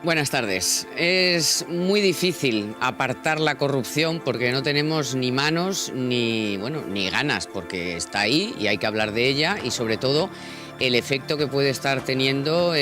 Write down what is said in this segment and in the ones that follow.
Buenas tardes. Es muy difícil apartar la corrupción porque no tenemos ni manos ni ganas, porque está ahí y hay que hablar de ella y sobre todo el efecto que puede estar teniendo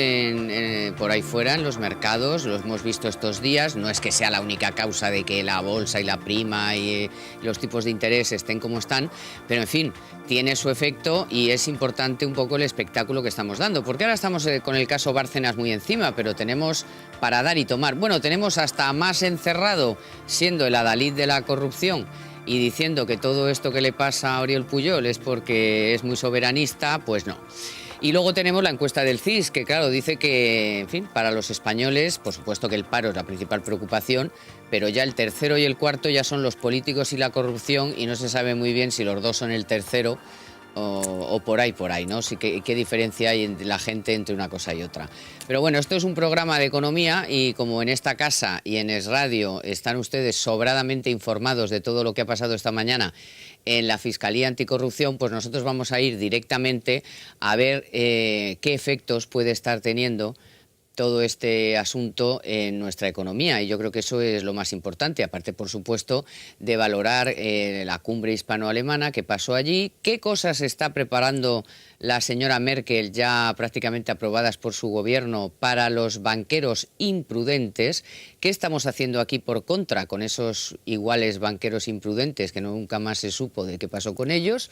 por ahí fuera en los mercados. Lo hemos visto estos días. No es que sea la única causa de que la bolsa y la prima y los tipos de interés estén como están, pero en fin, tiene su efecto y es importante un poco el espectáculo que estamos dando, porque ahora estamos con el caso Bárcenas muy encima, pero tenemos para dar y tomar. Bueno, tenemos hasta más encerrado siendo el adalid de la corrupción y diciendo que todo esto que le pasa a Oriol Pujol es porque es muy soberanista, pues no. Y luego tenemos la encuesta del CIS, que claro, dice que, en fin, para los españoles, por supuesto que el paro es la principal preocupación, pero ya el tercero y el cuarto ya son los políticos y la corrupción y no se sabe muy bien si los dos son el tercero o por ahí, ¿no? Sí, ¿qué diferencia hay entre la gente entre una cosa y otra? Pero bueno, esto es un programa de economía y como en esta casa y en Es Radio están ustedes sobradamente informados de todo lo que ha pasado esta mañana en la Fiscalía Anticorrupción, pues nosotros vamos a ir directamente a ver qué efectos puede estar teniendo todo este asunto en nuestra economía, y yo creo que eso es lo más importante, aparte, por supuesto, de valorar la cumbre hispano-alemana que pasó allí, qué cosas está preparando la señora Merkel, ya prácticamente aprobadas por su gobierno, para los banqueros imprudentes, qué estamos haciendo aquí por contra con esos iguales banqueros imprudentes que nunca más se supo de qué pasó con ellos.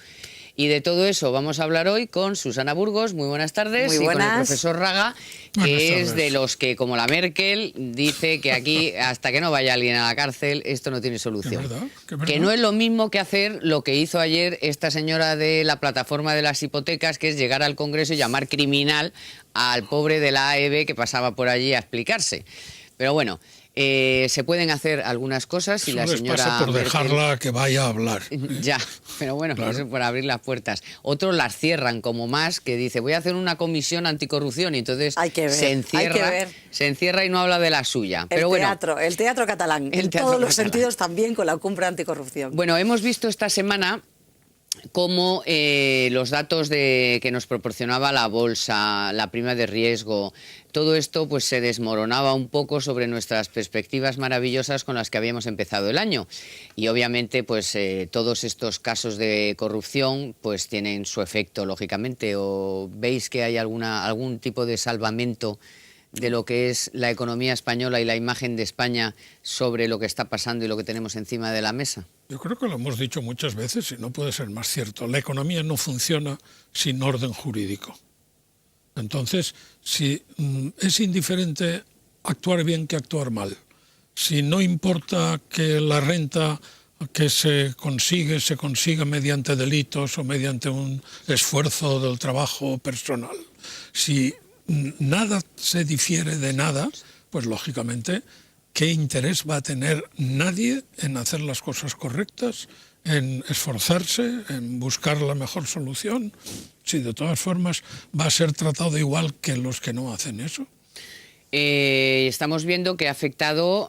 Y de todo eso vamos a hablar hoy con Susana Burgos, muy buenas tardes, muy buenas. Y con el profesor Raga, que es de los que, como la Merkel, dice que aquí, hasta que no vaya alguien a la cárcel, esto no tiene solución. ¿Qué verdad? Que no es lo mismo que hacer lo que hizo ayer esta señora de la plataforma de las hipotecas, que es llegar al Congreso y llamar criminal al pobre de la AEB que pasaba por allí a explicarse. Pero bueno, se pueden hacer algunas cosas y eso la les señora pasa por Merkel, dejarla que vaya a hablar. Ya, pero bueno, claro, eso por abrir las puertas. Otros las cierran, como Mas, que dice voy a hacer una comisión anticorrupción y entonces se encierra y no habla de la suya. El teatro catalán, en todos los sentidos, también con la cumbre anticorrupción. Bueno, hemos visto esta semana cómo los datos que nos proporcionaba la bolsa, la prima de riesgo, todo esto pues se desmoronaba un poco sobre nuestras perspectivas maravillosas con las que habíamos empezado el año. Y obviamente pues todos estos casos de corrupción pues tienen su efecto, lógicamente. ¿O veis que hay algún tipo de salvamento de lo que es la economía española y la imagen de España sobre lo que está pasando y lo que tenemos encima de la mesa? Yo creo que lo hemos dicho muchas veces y no puede ser más cierto. La economía no funciona sin orden jurídico. Entonces, si es indiferente actuar bien que actuar mal, si no importa que la renta que se consiga mediante delitos o mediante un esfuerzo del trabajo personal, si nada se difiere de nada, pues lógicamente, ¿qué interés va a tener nadie en hacer las cosas correctas, en esforzarse, en buscar la mejor solución? Si de todas formas va a ser tratado igual que los que no hacen eso. Estamos viendo que ha afectado,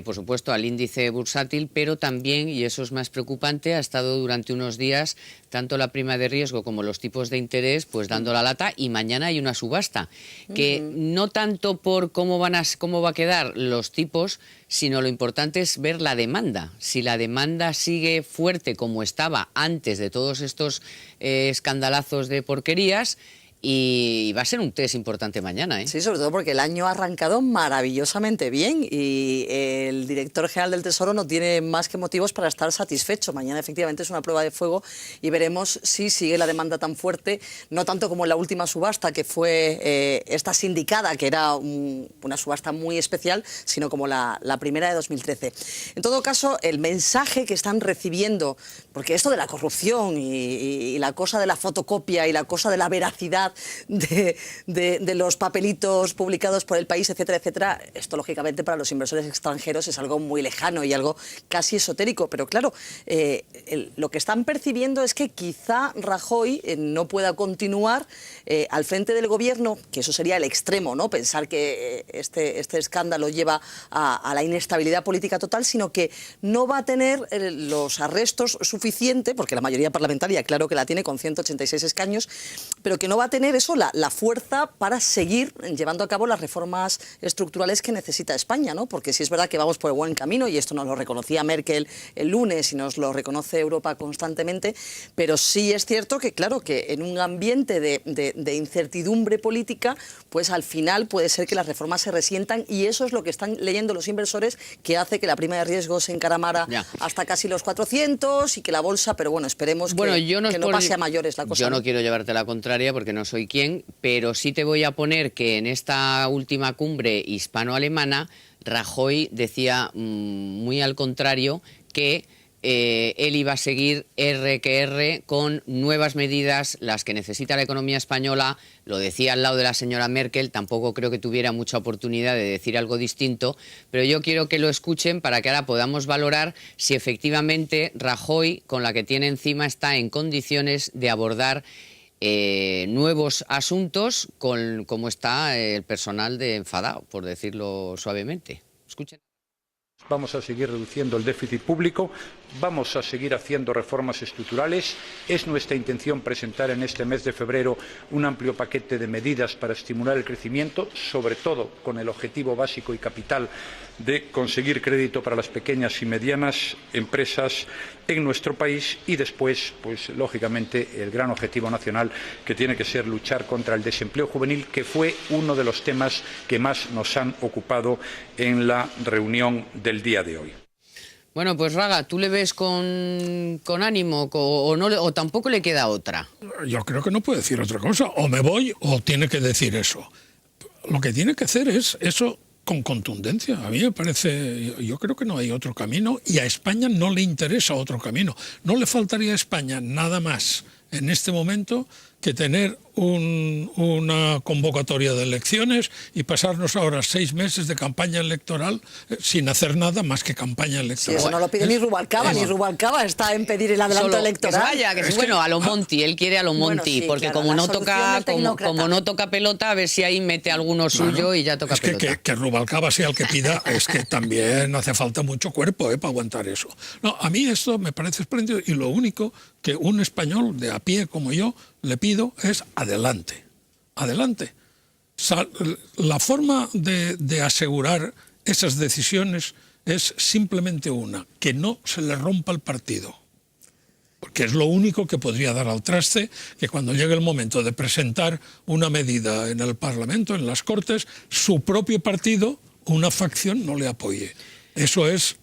por supuesto, al índice bursátil, pero también, y eso es más preocupante, ha estado durante unos días tanto la prima de riesgo como los tipos de interés pues dando la lata, y mañana hay una subasta, que no tanto por cómo va a quedar los tipos, sino lo importante es ver la demanda. Si la demanda sigue fuerte como estaba antes de todos estos escandalazos de porquerías. Y va a ser un test importante mañana, ¿eh? Sí, sobre todo porque el año ha arrancado maravillosamente bien y el director general del Tesoro no tiene más que motivos para estar satisfecho. Mañana efectivamente es una prueba de fuego y veremos si sigue la demanda tan fuerte, no tanto como en la última subasta, que fue esta sindicada, que era una subasta muy especial, sino como la primera de 2013. En todo caso, el mensaje que están recibiendo, porque esto de la corrupción y la cosa de la fotocopia y la cosa de la veracidad de los papelitos publicados por El País, etcétera, etcétera, esto lógicamente para los inversores extranjeros es algo muy lejano y algo casi esotérico, pero claro, lo que están percibiendo es que quizá Rajoy no pueda continuar al frente del gobierno, que eso sería el extremo, ¿no? Pensar que este escándalo lleva a la inestabilidad política total, sino que no va a tener los arrestos suficientes, porque la mayoría parlamentaria claro que la tiene con 186 escaños, pero que no va a tener tener eso, la fuerza para seguir llevando a cabo las reformas estructurales que necesita España, ¿no? Porque sí es verdad que vamos por el buen camino, y esto nos lo reconocía Merkel el lunes y nos lo reconoce Europa constantemente, pero sí es cierto que, claro, que en un ambiente de incertidumbre política, pues al final puede ser que las reformas se resientan, y eso es lo que están leyendo los inversores, que hace que la prima de riesgo se encaramara hasta casi los 400 y que la bolsa, pero bueno, esperemos que no pase a mayores la cosa. Yo no quiero llevarte la contraria porque no soy quien, pero sí te voy a poner que en esta última cumbre hispano-alemana Rajoy decía muy al contrario que él iba a seguir R que R con nuevas medidas, las que necesita la economía española. Lo decía al lado de la señora Merkel, tampoco creo que tuviera mucha oportunidad de decir algo distinto, pero yo quiero que lo escuchen para que ahora podamos valorar si efectivamente Rajoy, con la que tiene encima, está en condiciones de abordar nuevos asuntos con cómo está el personal de enfadado, por decirlo suavemente. Escuchen. Vamos a seguir reduciendo el déficit público, vamos a seguir haciendo reformas estructurales. Es nuestra intención presentar en este mes de febrero un amplio paquete de medidas para estimular el crecimiento, sobre todo con el objetivo básico y capital de conseguir crédito para las pequeñas y medianas empresas en nuestro país, y después, pues lógicamente, el gran objetivo nacional, que tiene que ser luchar contra el desempleo juvenil, que fue uno de los temas que más nos han ocupado en la reunión del día de hoy. Bueno, pues Raga, ¿tú le ves con ánimo o tampoco le queda otra? Yo creo que no puede decir otra cosa. O me voy o tiene que decir eso. Lo que tiene que hacer es eso con contundencia. A mí me parece, yo creo que no hay otro camino, y a España no le interesa otro camino. No le faltaría a España nada más en este momento que tener una convocatoria de elecciones y pasarnos ahora 6 meses de campaña electoral sin hacer nada más que campaña electoral. Sí, eso no lo pide ni Rubalcaba, ni Rubalcaba está en pedir el adelanto electoral. Vaya, bueno, a lo Monti, él quiere a lo Monti, bueno, sí, porque claro, como no toca pelota, a ver si ahí mete alguno suyo y ya toca pelota. Que Rubalcaba sea el que pida, es que también hace falta mucho cuerpo para aguantar eso. No, a mí esto me parece espléndido, y lo único que un español de a pie como yo le pido es adelante, adelante. La forma de asegurar esas decisiones es simplemente una: que no se le rompa el partido. Porque es lo único que podría dar al traste, que cuando llegue el momento de presentar una medida en el Parlamento, en las Cortes, su propio partido, una facción, no le apoye. Eso es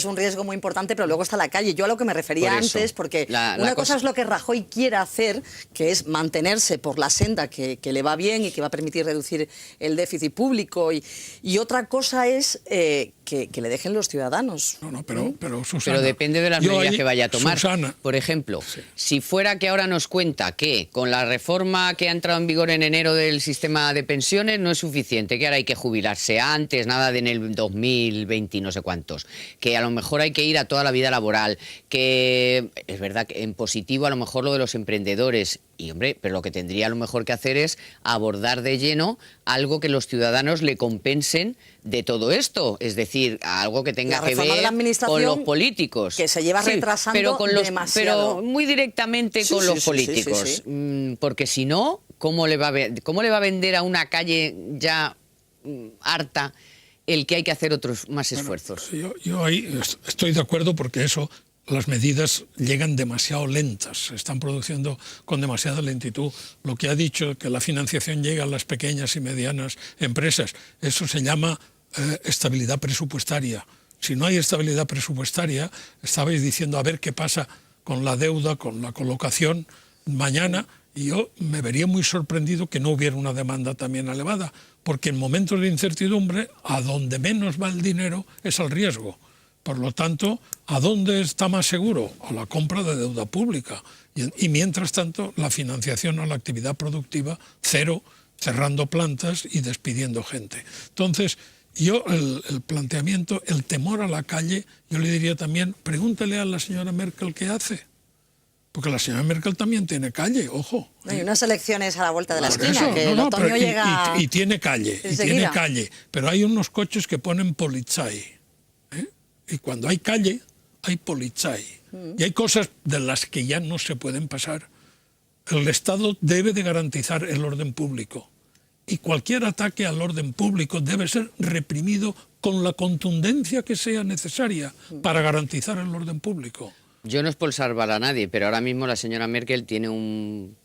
un riesgo muy importante, pero luego está la calle. Yo a lo que me refería antes, porque una cosa es lo que Rajoy quiere hacer, que es mantenerse por la senda que le va bien y que va a permitir reducir el déficit público, y otra cosa es que le dejen los ciudadanos. Pero Susana, pero depende de las medidas que vaya a tomar. Susana, por ejemplo, si fuera que ahora nos cuenta que con la reforma que ha entrado en vigor en enero del sistema de pensiones no es suficiente, que ahora hay que jubilarse antes, nada de en el 2020 y no sé cuántos, que a lo mejor hay que ir a toda la vida laboral, que es verdad que en positivo a lo mejor lo de los emprendedores, y hombre, pero lo que tendría a lo mejor que hacer es abordar de lleno algo que los ciudadanos le compensen de todo esto, es decir, algo que tenga que ver con los políticos. Que se lleva retrasando demasiado. Pero muy directamente con los políticos, porque si no, ¿cómo le va a vender a una calle ya harta el que hay que hacer otros más esfuerzos? Yo ahí estoy de acuerdo, porque las medidas llegan demasiado lentas, se están produciendo con demasiada lentitud. Lo que ha dicho, que la financiación llega a las pequeñas y medianas empresas, eso se llama estabilidad presupuestaria. Si no hay estabilidad presupuestaria, estabais diciendo a ver qué pasa con la deuda, con la colocación mañana, y yo me vería muy sorprendido que no hubiera una demanda también elevada, porque en momentos de incertidumbre, a donde menos va el dinero es al riesgo. Por lo tanto, ¿a dónde está más seguro? A la compra de deuda pública. Y mientras tanto, la financiación a la actividad productiva, cero, cerrando plantas y despidiendo gente. Entonces, yo el planteamiento, el temor a la calle, yo le diría también, pregúntele a la señora Merkel qué hace. Porque la señora Merkel también tiene calle, ojo. Hay unas elecciones a la vuelta de la esquina, que el otoño llega... Y tiene calle, pero hay unos coches que ponen Polizei. Y cuando hay calle, hay Polizei. Y hay cosas de las que ya no se pueden pasar el Estado debe de garantizar el orden público. Y cualquier ataque al orden público debe ser reprimido con la contundencia que sea necesaria para garantizar el orden público. Yo no es por salvar a nadie, pero ahora mismo la señora Merkel tiene un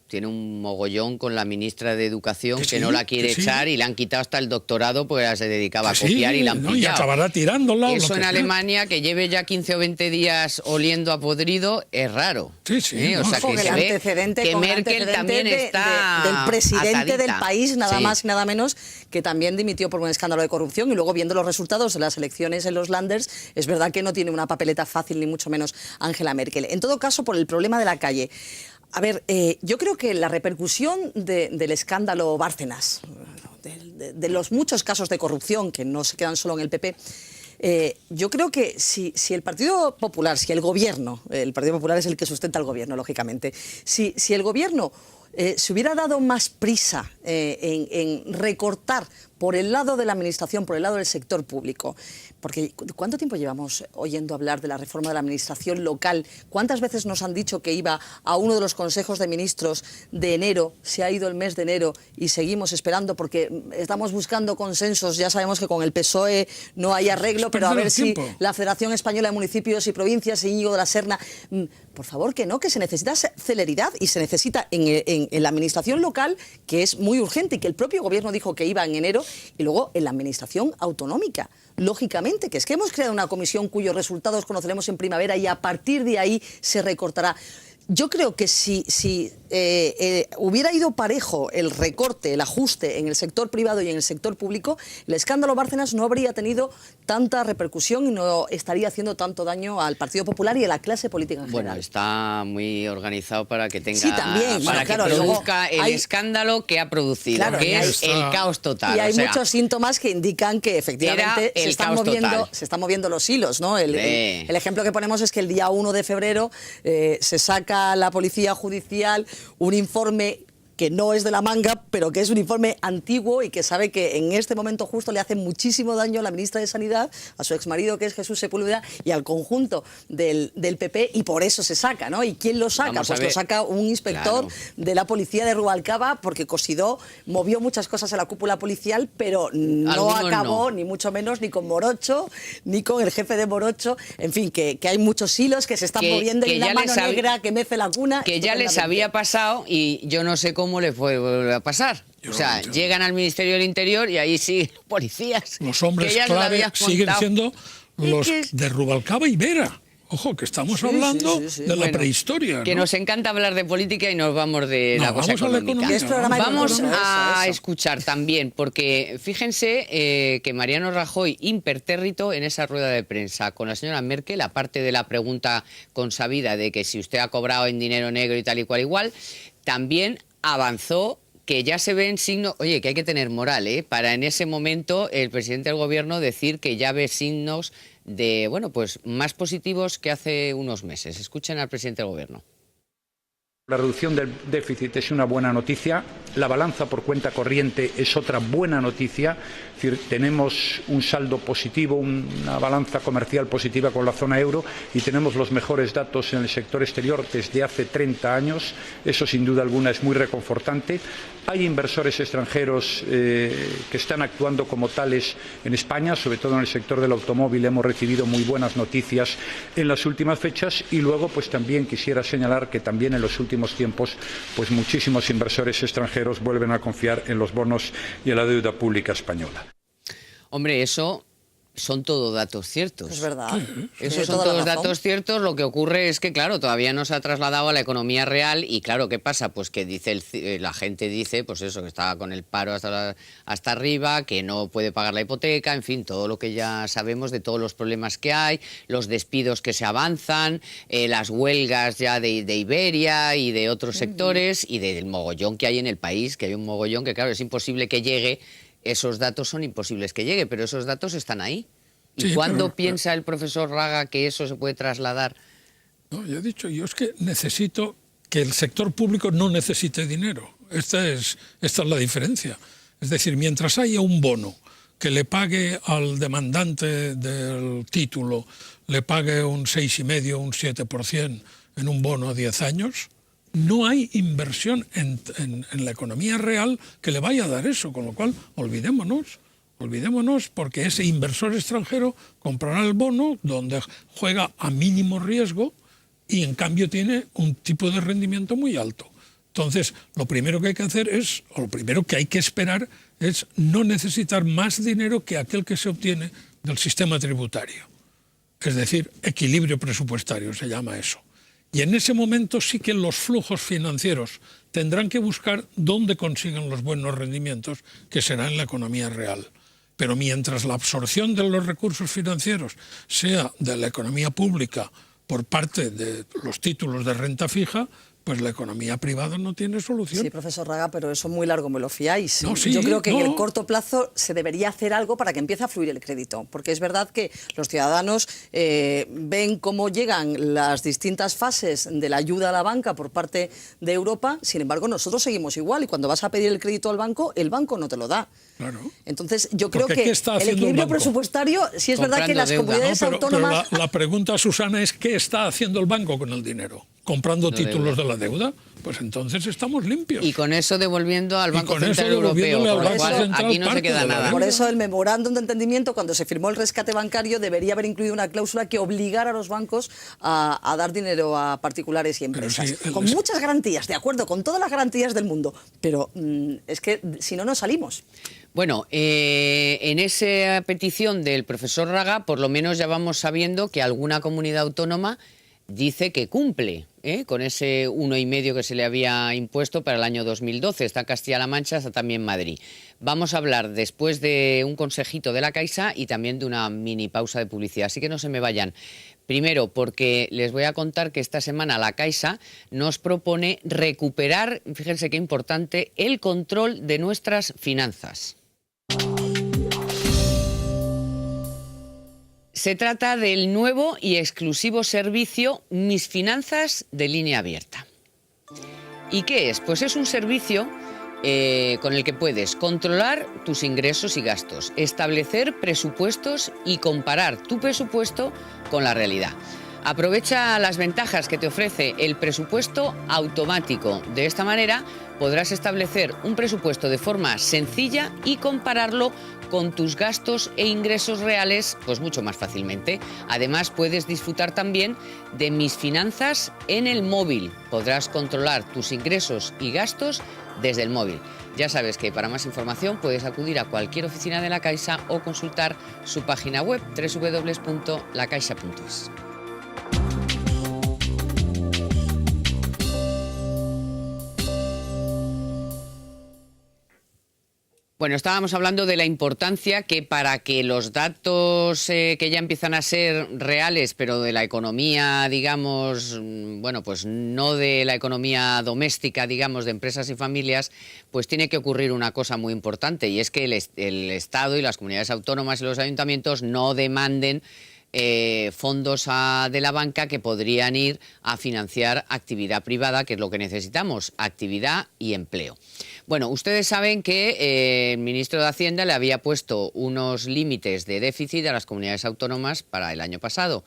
mogollón con la ministra de Educación que no la quiere echar y le han quitado hasta el doctorado porque ella se dedicaba a copiar y la han pillado. Y acabará tirándola. Eso en Alemania, que lleve ya 15 o 20 días oliendo a podrido, es raro. Sí, sí. O sea, que se ve que Merkel también está del presidente atadita. del país, nada más y nada menos, que también dimitió por un escándalo de corrupción, y luego viendo los resultados de las elecciones en los Länders, es verdad que no tiene una papeleta fácil, ni mucho menos Angela Merkel. En todo caso, por el problema de la calle. A ver, yo creo que la repercusión del escándalo Bárcenas, de los muchos casos de corrupción que no se quedan solo en el PP, yo creo que si el Partido Popular, si el gobierno, el Partido Popular es el que sustenta al gobierno, lógicamente, si el gobierno se hubiera dado más prisa en recortar por el lado de la administración, por el lado del sector público, porque ¿cuánto tiempo llevamos oyendo hablar de la reforma de la administración local? ¿Cuántas veces nos han dicho que iba a uno de los consejos de ministros de enero? Se ha ido el mes de enero y seguimos esperando porque estamos buscando consensos. Ya sabemos que con el PSOE no hay arreglo, pero a ver si la Federación Española de Municipios y Provincias, Íñigo de la Serna, por favor que no, que se necesita celeridad y se necesita en la administración local, que es muy urgente y que el propio gobierno dijo que iba en enero, y luego en la administración autonómica. Lógicamente, que es que hemos creado una comisión cuyos resultados conoceremos en primavera y a partir de ahí se recortará. Yo creo que si hubiera ido parejo el recorte, el ajuste en el sector privado y en el sector público, el escándalo Bárcenas no habría tenido tanta repercusión y no estaría haciendo tanto daño al Partido Popular y a la clase política en general. Bueno, está muy organizado para que tenga, sí, también, para que produzca el escándalo que ha producido, claro, que es el caos total. Y hay muchos síntomas que indican que efectivamente se están moviendo los hilos, ¿no? El ejemplo que ponemos es que el día 1 de febrero se saca la Policía Judicial un informe que no es de la manga, pero que es un informe antiguo y que sabe que en este momento justo le hace muchísimo daño a la ministra de Sanidad, a su exmarido que es Jesús Sepúlveda y al conjunto del PP, y por eso se saca, ¿no? ¿Y quién lo saca? Pues lo saca un inspector de la policía de Rubalcaba, porque Cosidó movió muchas cosas en la cúpula policial, pero no acabó, ni mucho menos, ni con Morocho, ni con el jefe de Morocho. En fin, que hay muchos hilos que se están moviendo y la mano negra que mece la cuna. Que ya les había pasado y yo no sé cómo les puede pasar. Llegan al Ministerio del Interior y ahí sí, policías. Los hombres clave siguen siendo los de Rubalcaba y Vera. Ojo, que estamos hablando de la prehistoria, ¿no? Que nos encanta hablar de política y nos vamos de la cosa económica. Vamos a escuchar también, porque fíjense que Mariano Rajoy, impertérrito en esa rueda de prensa con la señora Merkel, aparte de la pregunta consabida de que si usted ha cobrado en dinero negro y tal y cual igual, también avanzó que ya se ven signos, oye, que hay que tener moral, para en ese momento el presidente del gobierno decir que ya ve signos de, bueno, pues más positivos que hace unos meses. Escuchen al presidente del gobierno. La reducción del déficit es una buena noticia, la balanza por cuenta corriente es otra buena noticia, es decir, tenemos un saldo positivo, una balanza comercial positiva con la zona euro y tenemos los mejores datos en el sector exterior desde hace 30 años, eso sin duda alguna es muy reconfortante. Hay inversores extranjeros que están actuando como tales en España, sobre todo en el sector del automóvil hemos recibido muy buenas noticias en las últimas fechas y luego pues también quisiera señalar que también en los últimos tiempos pues muchísimos inversores extranjeros vuelven a confiar en los bonos y en la deuda pública española. Hombre, eso son todos datos ciertos. Es verdad. Esos son todos datos ciertos. Lo que ocurre es que, claro, todavía no se ha trasladado a la economía real y, claro, ¿qué pasa? Pues que dice la gente dice, pues eso, que está con el paro hasta arriba, que no puede pagar la hipoteca, en fin, todo lo que ya sabemos de todos los problemas que hay, los despidos que se avanzan, las huelgas ya de Iberia y de otros sectores y del mogollón que hay en el país, que hay un mogollón que, claro, es imposible que llegue. Esos datos son imposibles que llegue, pero esos datos están ahí. ¿Y sí, cuándo piensa el profesor Raga que eso se puede trasladar? No, yo he dicho, yo es que necesito que el sector público no necesite dinero. Esta es la diferencia. Es decir, mientras haya un bono que le pague al demandante del título, le pague un 6,5%, un 7% en un bono a 10 años, no hay inversión en la economía real que le vaya a dar eso, con lo cual olvidémonos porque ese inversor extranjero comprará el bono donde juega a mínimo riesgo y en cambio tiene un tipo de rendimiento muy alto. Entonces, lo primero que hay que hacer lo primero que hay que esperar es no necesitar más dinero que aquel que se obtiene del sistema tributario. Es decir, equilibrio presupuestario se llama eso. Y en ese momento sí que los flujos financieros tendrán que buscar dónde consiguen los buenos rendimientos, que será en la economía real. Pero mientras la absorción de los recursos financieros sea de la economía pública por parte de los títulos de renta fija, pues la economía privada no tiene solución. Sí, profesor Raga, pero eso muy largo me lo fiáis. No, sí, yo creo que en el corto plazo se debería hacer algo para que empiece a fluir el crédito, porque es verdad que los ciudadanos ven cómo llegan las distintas fases de la ayuda a la banca por parte de Europa, sin embargo nosotros seguimos igual y cuando vas a pedir el crédito al banco, el banco no te lo da. Claro. Entonces yo creo que el equilibrio equilibrio presupuestario, sí es verdad que las comunidades autónomas... Pero la pregunta, Susana, es ¿qué está haciendo el banco con el dinero? ¿Comprando títulos de la deuda? Pues entonces estamos limpios. Y con eso devolviendo al Banco Central Europeo, con lo cual aquí no se queda nada. Por eso el memorándum de entendimiento, cuando se firmó el rescate bancario, debería haber incluido una cláusula que obligara a los bancos a dar dinero a particulares y empresas. Sí, con muchas garantías, de acuerdo, con todas las garantías del mundo. Pero es que si no, no salimos. Bueno, en esa petición del profesor Raga, por lo menos ya vamos sabiendo que alguna comunidad autónoma dice que cumple con ese 1,5 que se le había impuesto para el año 2012. Está Castilla-La Mancha, está también Madrid. Vamos a hablar después de un consejito de la Caixa y también de una mini pausa de publicidad, así que no se me vayan. Primero, porque les voy a contar que esta semana la Caixa nos propone recuperar, fíjense qué importante, el control de nuestras finanzas. Se trata del nuevo y exclusivo servicio Mis Finanzas de línea abierta. ¿Y qué es? Pues es un servicio con el que puedes controlar tus ingresos y gastos, establecer presupuestos y comparar tu presupuesto con la realidad. Aprovecha las ventajas que te ofrece el presupuesto automático. De esta manera podrás establecer un presupuesto de forma sencilla y compararlo con tus gastos e ingresos reales pues mucho más fácilmente. Además puedes disfrutar también de Mis Finanzas en el móvil. Podrás controlar tus ingresos y gastos desde el móvil. Ya sabes que para más información puedes acudir a cualquier oficina de la Caixa o consultar su página web www.lacaixa.es. Bueno, estábamos hablando de la importancia que para que los datos que ya empiezan a ser reales, pero de la economía, digamos, bueno, pues no de la economía doméstica, digamos, de empresas y familias, pues tiene que ocurrir una cosa muy importante y es que el Estado y las comunidades autónomas y los ayuntamientos no demanden fondos de la banca que podrían ir a financiar actividad privada, que es lo que necesitamos, actividad y empleo. Bueno, ustedes saben que el ministro de Hacienda le había puesto unos límites de déficit a las comunidades autónomas para el año pasado.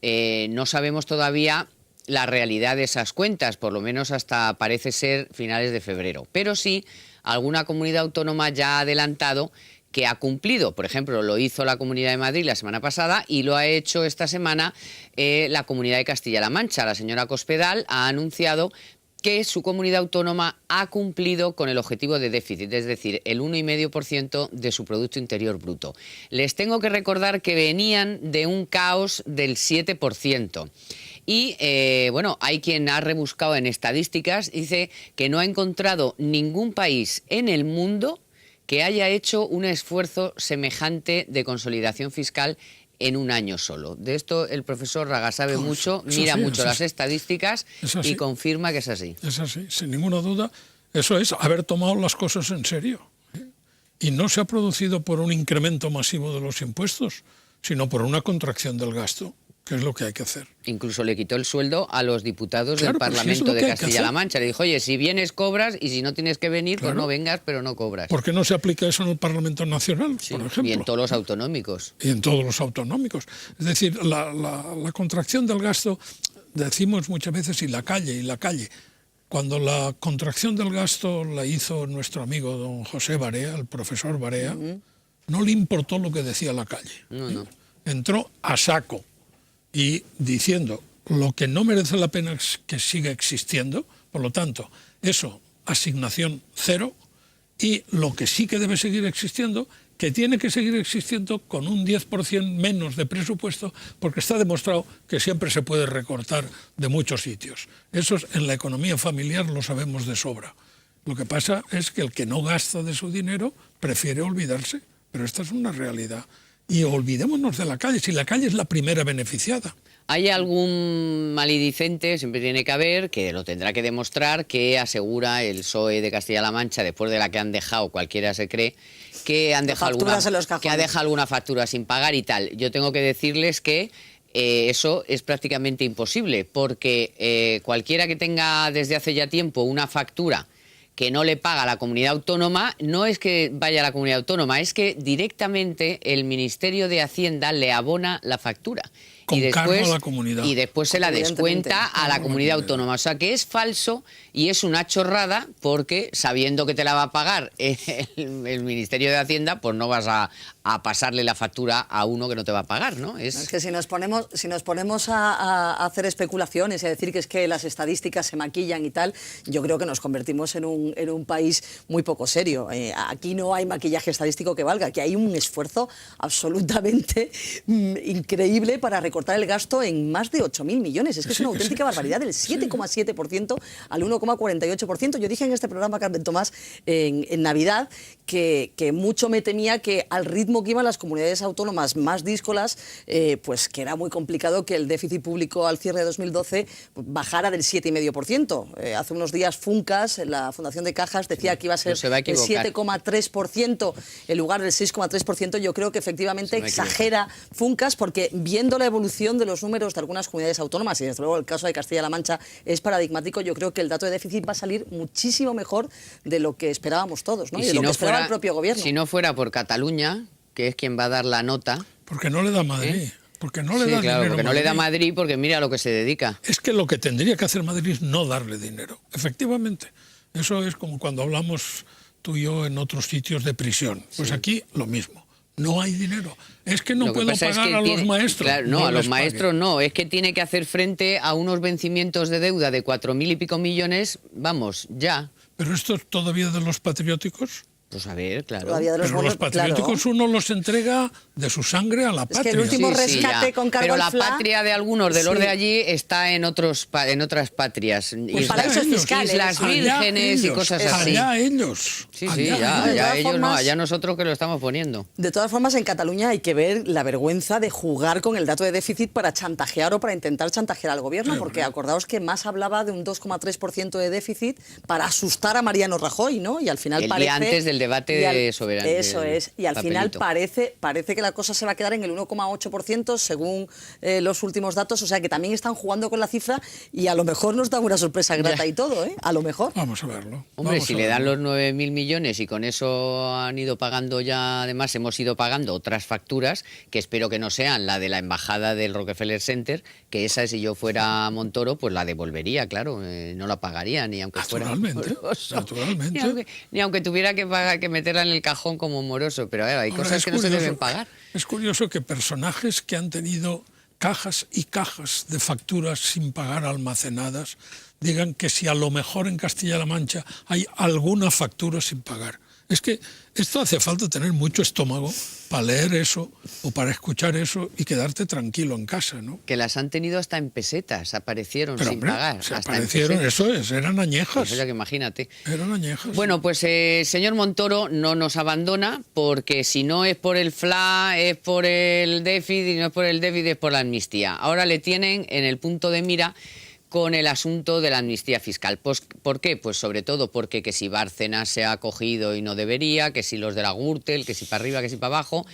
No sabemos todavía la realidad de esas cuentas, por lo menos hasta parece ser finales de febrero. Pero sí, alguna comunidad autónoma ya ha adelantado que ha cumplido. Por ejemplo, lo hizo la Comunidad de Madrid la semana pasada y lo ha hecho esta semana la Comunidad de Castilla-La Mancha. La señora Cospedal ha anunciado que su comunidad autónoma ha cumplido con el objetivo de déficit, es decir, el 1,5% de su Producto Interior Bruto. Les tengo que recordar que venían de un caos del 7%. Y, bueno, hay quien ha rebuscado en estadísticas, dice que no ha encontrado ningún país en el mundo que haya hecho un esfuerzo semejante de consolidación fiscal en un año solo. De esto el profesor Raga sabe mucho, mira mucho las estadísticas y confirma que es así. Es así, sin ninguna duda. Eso es haber tomado las cosas en serio. Y no se ha producido por un incremento masivo de los impuestos, sino por una contracción del gasto, que es lo que hay que hacer. Incluso le quitó el sueldo a los diputados del Parlamento de Castilla-La Mancha. Le dijo, oye, si vienes cobras y si no tienes que venir, pues no vengas, pero no cobras. ¿Por qué no se aplica eso en el Parlamento Nacional, por ejemplo? Y en todos los autonómicos. Y en todos los autonómicos. Es decir, la contracción del gasto, decimos muchas veces, y la calle. cuando la contracción del gasto la hizo nuestro amigo don José Barea, el profesor Barea, no le importó lo que decía la calle. No. Entró a saco y diciendo lo que no merece la pena es que siga existiendo, por lo tanto, eso, asignación cero, y lo que sí que debe seguir existiendo, que tiene que seguir existiendo con un 10% menos de presupuesto, porque está demostrado que siempre se puede recortar de muchos sitios. Eso en la economía familiar lo sabemos de sobra. Lo que pasa es que el que no gasta de su dinero prefiere olvidarse, pero esta es una realidad. Y olvidémonos de la calle, si la calle es la primera beneficiada. Hay algún malidicente, siempre tiene que haber, que lo tendrá que demostrar, que asegura el PSOE de Castilla-La Mancha, después de la que han dejado, cualquiera se cree, que han dejado alguna factura sin pagar y tal. Yo tengo que decirles que eso es prácticamente imposible, porque cualquiera que tenga desde hace ya tiempo una factura que no le paga a la comunidad autónoma, no es que vaya a la comunidad autónoma, es que directamente el Ministerio de Hacienda le abona la factura. Con cargo a la comunidad. Y después se la descuenta a la comunidad autónoma. O sea que es falso y es una chorrada, porque sabiendo que te la va a pagar el Ministerio de Hacienda, pues no vas a pasarle la factura a uno que no te va a pagar, ¿no? Es que si nos ponemos a hacer especulaciones y a decir que es que las estadísticas se maquillan y tal, yo creo que nos convertimos en un país muy poco serio. Aquí no hay maquillaje estadístico que valga, aquí hay un esfuerzo absolutamente increíble para recortar el gasto en más de 8.000 millones. Es que es una auténtica barbaridad, del 7,7% al 1,48%. Yo dije en este programa, Carmen Tomás, en Navidad, que mucho me temía que al ritmo que iban las comunidades autónomas más díscolas, pues que era muy complicado que el déficit público al cierre de 2012 bajara del 7,5%. Hace unos días Funcas, la Fundación de Cajas, decía que iba a ser el 7,3% en lugar del 6,3%. Yo creo que efectivamente exagera Funcas, porque viendo la evolución de los números de algunas comunidades autónomas, y desde luego el caso de Castilla-La Mancha es paradigmático, yo creo que el dato de déficit va a salir muchísimo mejor de lo que esperábamos todos, ¿no? Y de lo que esperaba el propio gobierno. Si no fuera por Cataluña, que es quien va a dar la nota. Porque no le da Madrid. Porque no le da dinero. Porque no le da Madrid, porque mira a lo que se dedica. Es que lo que tendría que hacer Madrid es no darle dinero. Efectivamente. Eso es como cuando hablamos tú y yo en otros sitios de prisión. Pues aquí lo mismo. No hay dinero. Es que no puedo pagar a los maestros. Claro, no, a los maestros no. Es que tiene que hacer frente a unos vencimientos de deuda de 4.000 y pico millones, vamos, ya. ¿Pero esto es todavía de los patrióticos? Pues a ver, claro. Pero los patrióticos uno los entrega de su sangre a la patria. Es que el último rescate con cargo pero al la FLA, patria de algunos de los de allí está en otras patrias. Pues paraísos fiscales. Islas Vírgenes y cosas así. Allá ellos. Sí, ya ellos no, allá nosotros que lo estamos poniendo. De todas formas, en Cataluña hay que ver la vergüenza de jugar con el dato de déficit para chantajear o para intentar chantajear al gobierno, porque acordaos que Mas hablaba de un 2,3% de déficit para asustar a Mariano Rajoy, ¿no? Y al final el día antes del debate de soberanía. Eso es, y al final parece que la cosa se va a quedar en el 1,8% según los últimos datos, o sea que también están jugando con la cifra y a lo mejor nos dan una sorpresa grata y todo, ¿eh? A lo mejor. Vamos a verlo. Hombre, si le dan los 9.000 millones y con eso han ido pagando ya, además hemos ido pagando otras facturas, que espero que no sean la de la embajada del Rockefeller Center, que esa, si yo fuera Montoro, pues la devolvería, claro, no la pagaría, ni aunque fuera moroso. Naturalmente. Ni aunque tuviera que meterla en el cajón como moroso, pero hay cosas que no se deben pagar. Es curioso que personajes que han tenido cajas y cajas de facturas sin pagar almacenadas digan que si a lo mejor en Castilla-La Mancha hay alguna factura sin pagar. Es que esto hace falta tener mucho estómago para leer eso o para escuchar eso y quedarte tranquilo en casa, ¿no? Que las han tenido hasta en pesetas, aparecieron sin pagar. Se aparecieron, eso es, eran añejas. Pues, o sea, que imagínate. Eran añejas. Bueno, pues señor Montoro no nos abandona, porque si no es por el FLA, es por el déficit, y no es por el déficit, es por la amnistía. Ahora le tienen en el punto de mira con el asunto de la amnistía fiscal. Pues, ¿por qué? Pues sobre todo porque que si Bárcenas se ha acogido y no debería, que si los de la Gürtel, que si para arriba, que si para abajo.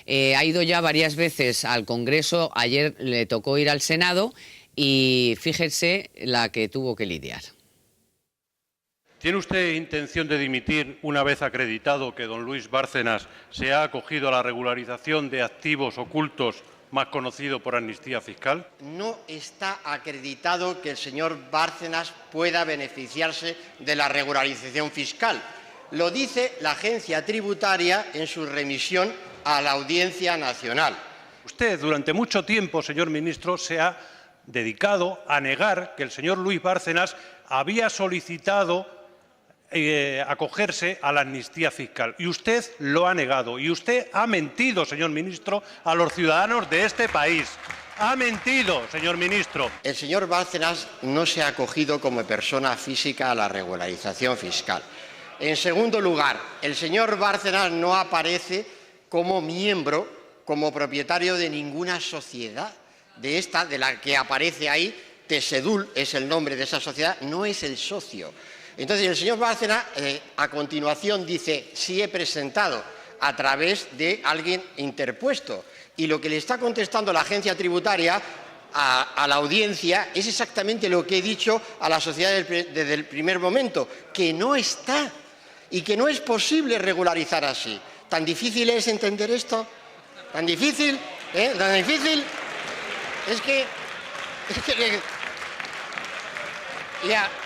Ha ido ya varias veces al Congreso, ayer le tocó ir al Senado y fíjense la que tuvo que lidiar. ¿Tiene usted intención de dimitir una vez acreditado que don Luis Bárcenas se ha acogido a la regularización de activos ocultos más conocido por Amnistía Fiscal? No está acreditado que el señor Bárcenas pueda beneficiarse de la regularización fiscal. Lo dice la Agencia Tributaria en su remisión a la Audiencia Nacional. Usted, durante mucho tiempo, señor ministro, se ha dedicado a negar que el señor Luis Bárcenas había solicitado acogerse a la amnistía fiscal. Y usted lo ha negado. Y usted ha mentido, señor ministro, a los ciudadanos de este país. Ha mentido, señor ministro. El señor Bárcenas no se ha acogido como persona física a la regularización fiscal. En segundo lugar, el señor Bárcenas no aparece como miembro, como propietario de ninguna sociedad. De la que aparece ahí, Tesedul es el nombre de esa sociedad, no es el socio. Entonces, el señor Bárcenas, a continuación, dice, sí he presentado a través de alguien interpuesto. Y lo que le está contestando la agencia tributaria a la audiencia es exactamente lo que he dicho a la sociedad desde el primer momento, que no está y que no es posible regularizar así. ¿Tan difícil es entender esto? ¿Tan difícil? ¿Tan difícil?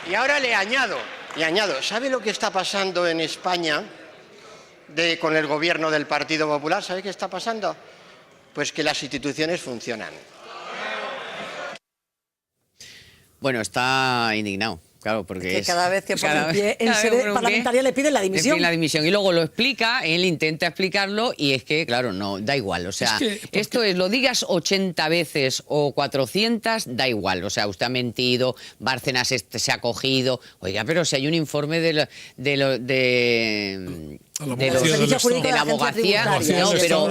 Y ahora le añado, ¿sabe lo que está pasando en España con el gobierno del Partido Popular? ¿Sabe qué está pasando? Pues que las instituciones funcionan. Bueno, está indignado. Claro, porque es que cada vez que pone un pie en sede parlamentaria le piden la dimisión. Y luego lo explica, él intenta explicarlo y es que, claro, no, da igual. O sea, esto es, lo digas 80 veces o 400, da igual. O sea, usted ha mentido, Bárcenas se ha cogido. Oiga, pero si hay un informe de la abogacía, no, pero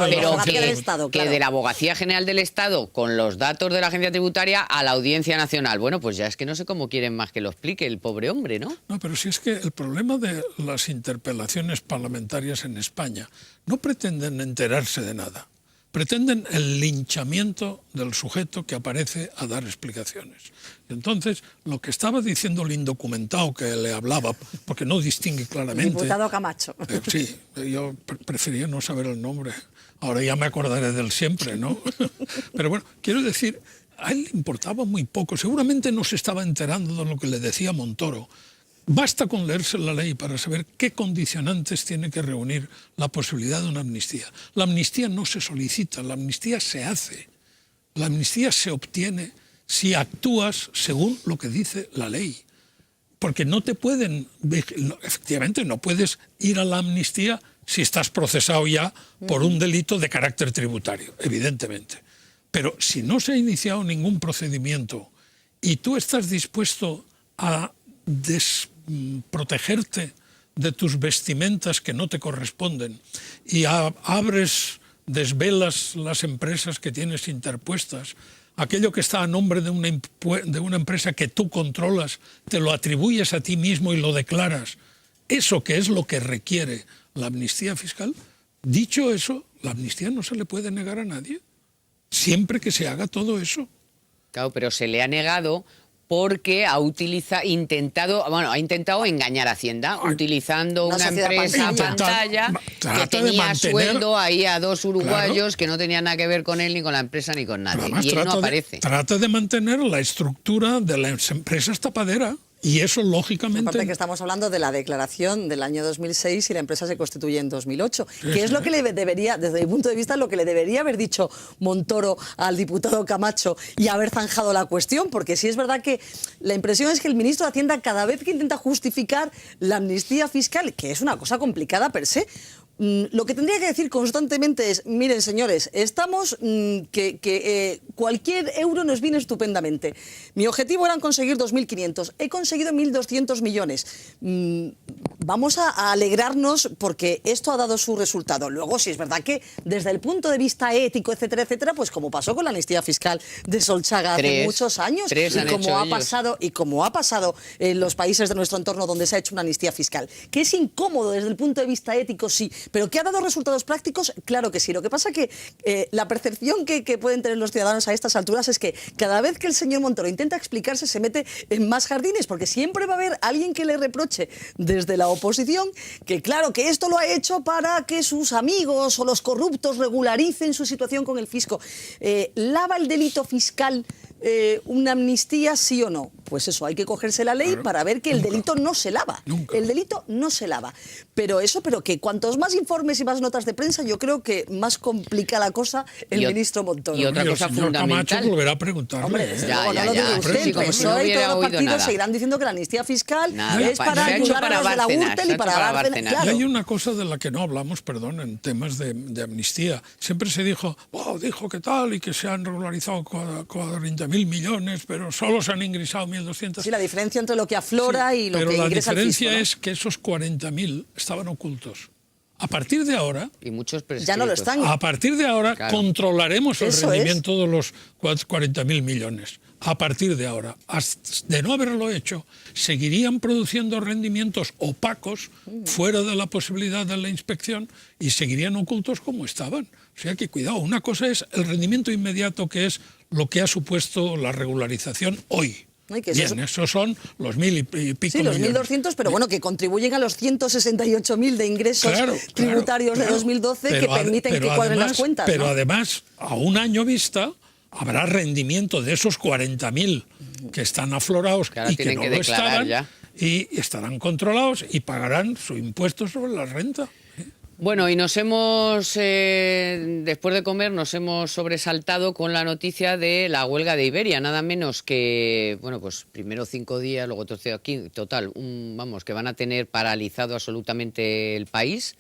que de la Abogacía General del Estado, con los datos de la Agencia Tributaria, a la Audiencia Nacional. Bueno, pues ya es que no sé cómo quieren más que lo explique el pobre hombre, ¿no? No, pero si es que el problema de las interpelaciones parlamentarias en España no pretenden enterarse de nada. Pretenden el linchamiento del sujeto que aparece a dar explicaciones. Entonces, lo que estaba diciendo el indocumentado que le hablaba, porque no distingue claramente... Diputado Camacho. Sí, yo prefería no saber el nombre. Ahora ya me acordaré del siempre, ¿no? Pero bueno, quiero decir, a él le importaba muy poco. Seguramente no se estaba enterando de lo que le decía Montoro. Basta con leerse la ley para saber qué condicionantes tiene que reunir la posibilidad de una amnistía. La amnistía no se solicita, la amnistía se hace. La amnistía se obtiene si actúas según lo que dice la ley. Porque no te pueden, efectivamente, no puedes ir a la amnistía si estás procesado ya por un delito de carácter tributario, evidentemente. Pero si no se ha iniciado ningún procedimiento y tú estás dispuesto a desprotegerte de tus vestimentas que no te corresponden y desvelas las empresas que tienes interpuestas, aquello que está a nombre de una empresa que tú controlas, te lo atribuyes a ti mismo y lo declaras, eso que es lo que requiere la amnistía fiscal, dicho eso, la amnistía no se le puede negar a nadie. Siempre que se haga todo eso. Claro, pero se le ha negado porque ha intentado engañar a Hacienda utilizando una empresa pantalla que tenía sueldo ahí a dos uruguayos que no tenían nada que ver con él, ni con la empresa, ni con nadie. Y él no aparece. Trata de mantener la estructura de las empresas tapadera. Y eso, lógicamente... Aparte que estamos hablando de la declaración del año 2006 y la empresa se constituye en 2008, que es lo que le debería, desde mi punto de vista, lo que le debería haber dicho Montoro al diputado Camacho y haber zanjado la cuestión, porque sí es verdad que la impresión es que el ministro de Hacienda, cada vez que intenta justificar la amnistía fiscal, que es una cosa complicada per se, lo que tendría que decir constantemente es, miren señores, estamos cualquier euro nos viene estupendamente. Mi objetivo era conseguir 2.500, he conseguido 1.200 millones. Vamos a alegrarnos porque esto ha dado su resultado. Luego, si es verdad que desde el punto de vista ético, etcétera, etcétera, pues como pasó con la amnistía fiscal de Solchaga hace muchos años, y como ha pasado en los países de nuestro entorno donde se ha hecho una amnistía fiscal, que es incómodo desde el punto de vista ético, sí, pero que ha dado resultados prácticos, claro que sí. Lo que pasa es que la percepción que pueden tener los ciudadanos a estas alturas es que cada vez que el señor Montoro intenta explicarse se mete en más jardines, porque siempre va a haber alguien que le reproche desde la oposición, que claro, que esto lo ha hecho para que sus amigos o los corruptos regularicen su situación con el fisco. ¿Lava el delito fiscal una amnistía, sí o no? Pues eso, hay que cogerse la ley para ver que el delito no se lava. El delito no se lava. Pero que cuantos más informes y más notas de prensa, yo creo que más complica la cosa el ministro Montoro. Y otra cosa fundamental. Camacho volverá a preguntarle. Hombre, desde luego, no lo dice usted. Sí, como si no PSOE y hubiera todos los oído partidos nada. seguirán diciendo que la amnistía fiscal es Se para ha hecho ayudar para a los de la Bárcenas, Gürtel se y ha para hecho para Bárcenas. Bárcenas. Y hay una cosa de la que no hablamos, perdón, en temas de amnistía. Siempre se dijo, dijo que tal y que se han regularizado 40.000 millones, pero solo se han ingresado 1.200. Sí, la diferencia entre lo que aflora y lo pero que la ingresa al fisco, diferencia ¿no? es que esos 40.000 estaban ocultos. A partir de ahora, Y muchos Ya no lo prescritos. están. a partir de ahora Claro. controlaremos el Eso rendimiento de los 40.000 millones. A partir de ahora, de no haberlo hecho, seguirían produciendo rendimientos opacos fuera de la posibilidad de la inspección y seguirían ocultos como estaban. O sea que cuidado, una cosa es el rendimiento inmediato, que es lo que ha supuesto la regularización hoy. Ay, que Bien, esos son los 1.000 y pico Sí, los millones. 1.200, pero bueno, que contribuyen a los 168.000 de ingresos tributarios de 2012 que permiten que cuadren las cuentas. Pero ¿no? además, a un año vista, habrá rendimiento de esos 40.000 que están aflorados Que ahora y que tienen no que lo declarar estaban, ya. y estarán controlados y pagarán su impuesto sobre la renta. Bueno, y nos hemos, después de comer, nos hemos sobresaltado con la noticia de la huelga de Iberia, nada menos que, bueno, pues primero 5 días, luego otros 5, total, vamos, que van a tener paralizado absolutamente el país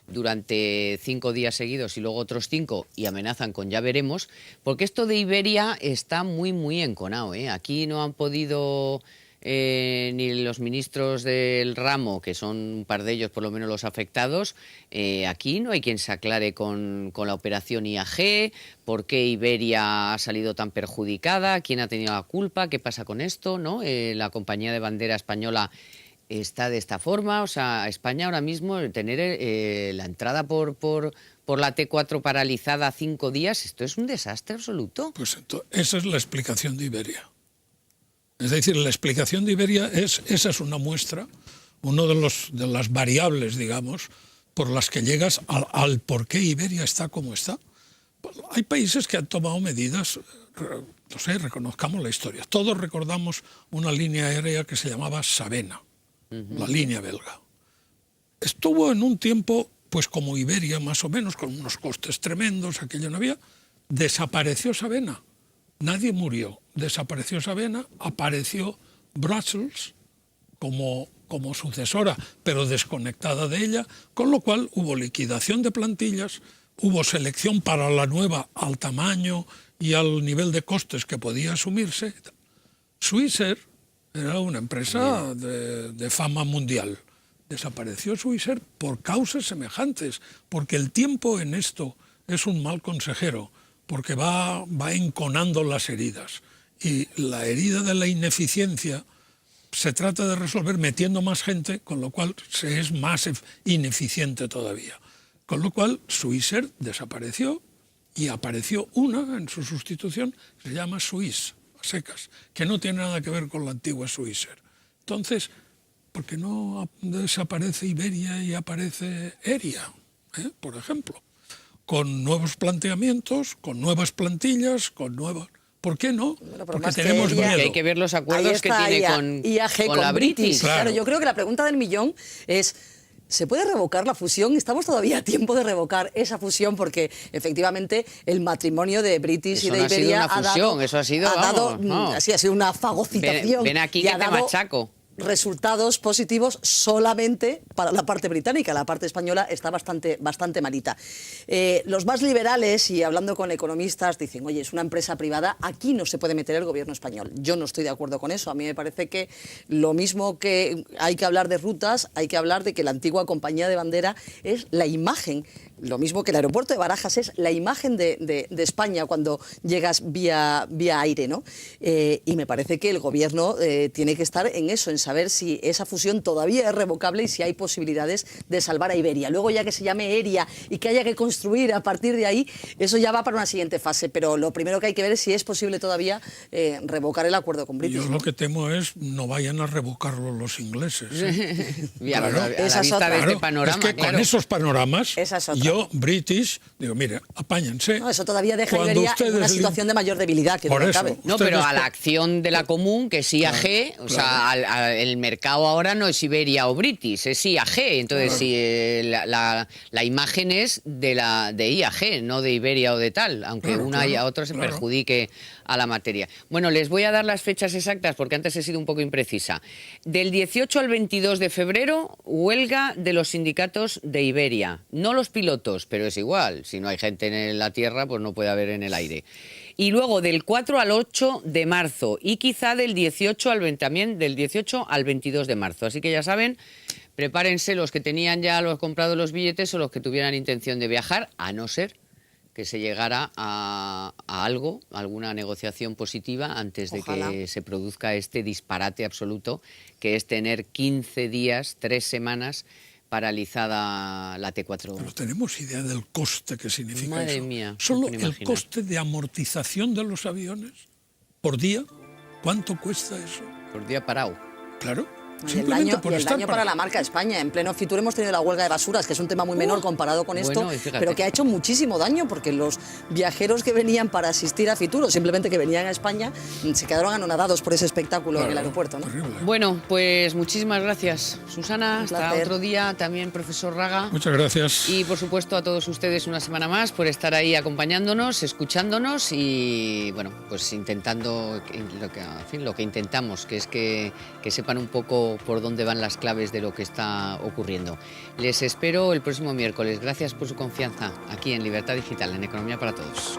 durante 5 días seguidos y luego otros 5 y amenazan con ya veremos, porque esto de Iberia está muy, muy enconado, ¿eh? Aquí no han podido... ni los ministros del ramo, que son un par de ellos por lo menos los afectados, aquí no hay quien se aclare con la operación IAG, por qué Iberia ha salido tan perjudicada, quién ha tenido la culpa, qué pasa con esto, ¿no? La compañía de bandera española está de esta forma, o sea, España ahora mismo, tener la entrada por la T4 paralizada 5 días, esto es un desastre absoluto. Pues esa es la explicación de Iberia. Es decir, la explicación de Iberia esa es una muestra, uno de las variables, digamos, por las que llegas al por qué Iberia está como está. Hay países que han tomado medidas, no sé, reconozcamos la historia. Todos recordamos una línea aérea que se llamaba Sabena, la línea belga. Estuvo en un tiempo, pues como Iberia, más o menos, con unos costes tremendos, aquello no había. Desapareció Sabena. Nadie murió, desapareció Sabena, apareció Brussels como sucesora, pero desconectada de ella, con lo cual hubo liquidación de plantillas, hubo selección para la nueva al tamaño y al nivel de costes que podía asumirse. Swissair era una empresa de fama mundial. Desapareció Swissair por causas semejantes, porque el tiempo en esto es un mal consejero, porque va enconando las heridas. Y la herida de la ineficiencia se trata de resolver metiendo más gente, con lo cual se es más ineficiente todavía. Con lo cual Swissair desapareció y apareció una en su sustitución que se llama Swiss, a secas, que no tiene nada que ver con la antigua Swissair. Entonces, ¿por qué no desaparece Iberia y aparece Eria, por ejemplo? Con nuevos planteamientos, con nuevas plantillas, con nuevas... ¿Por qué no? Bueno, porque tenemos miedo. Que hay que ver los acuerdos que Ahí tiene está con IAG, con la British. Claro, yo creo que la pregunta del millón es... ¿Se puede revocar la fusión? Estamos todavía a tiempo de revocar esa fusión porque efectivamente el matrimonio de British Eso y de no ha sido Iberia una fusión, eso ha sido, vamos, no. ha sido una fagocitación. Ven aquí y que ha te dado machaco. resultados positivos solamente para la parte británica. La parte española está bastante malita. Los más liberales, y hablando con economistas, dicen, oye, es una empresa privada, aquí no se puede meter el gobierno español. Yo no estoy de acuerdo con eso. A mí me parece que lo mismo que hay que hablar de rutas, hay que hablar de que la antigua compañía de bandera es la imagen lo mismo que el aeropuerto de Barajas es la imagen de España cuando llegas vía aire, ¿no? Y me parece que el gobierno tiene que estar en eso, en saber si esa fusión todavía es revocable y si hay posibilidades de salvar a Iberia. Luego ya que se llame Aérea y que haya que construir a partir de ahí, eso ya va para una siguiente fase, pero lo primero que hay que ver es si es posible todavía revocar el acuerdo con British. Yo lo que temo es no vayan a revocarlo los ingleses. Y a la Esa es vista otra. de este Claro, panorama, es que claro. con esos panoramas, Esa es otra. yo, British, digo, mire, apáñense. No, eso todavía deja a Cuando Iberia en una ustedes situación de mayor debilidad, que Por no eso. cabe. No, pero a la Ustedes- acción de la común, que es IAG, o sea, el mercado ahora no es Iberia o British, es IAG. Entonces, si la imagen es de IAG, no de Iberia o de tal, aunque Claro, una y a claro, otra se claro. perjudique a la materia. Bueno, les voy a dar las fechas exactas porque antes he sido un poco imprecisa. Del 18 al 22 de febrero, huelga de los sindicatos de Iberia. No los pilotos, pero es igual. Si no hay gente en la tierra, pues no puede haber en el aire. Y luego del 4 al 8 de marzo y quizá del 18 al 20, también del 18 al 22 de marzo. Así que ya saben, prepárense los que tenían ya comprado los billetes o los que tuvieran intención de viajar, a no ser que se llegara a algo, alguna negociación positiva antes de Ojalá. que se produzca este disparate absoluto, que es tener 15 días, 3 semanas paralizada la T4. Pero tenemos idea del coste que significa Madre eso. mía, no Solo puedo el imaginar. coste de amortización de los aviones por día, ¿cuánto cuesta eso? Por día parado. Claro, Y el simplemente daño, por y el estar daño para la marca España. En pleno Fitur hemos tenido la huelga de basuras, que es un tema muy menor comparado con esto, bueno, y fíjate. pero que ha hecho muchísimo daño, porque los viajeros que venían para asistir a Fitur, o simplemente que venían a España, se quedaron anonadados por ese espectáculo en el aeropuerto, ¿no? Terrible. Bueno, pues muchísimas gracias, Susana. Un Hasta placer. otro día. También, profesor Raga. Muchas gracias. Y por supuesto a todos ustedes una semana más por estar ahí acompañándonos, escuchándonos y bueno, pues intentando lo que intentamos, que es que sepan un poco por dónde van las claves de lo que está ocurriendo. Les espero el próximo miércoles. Gracias por su confianza aquí en Libertad Digital, en Economía para Todos.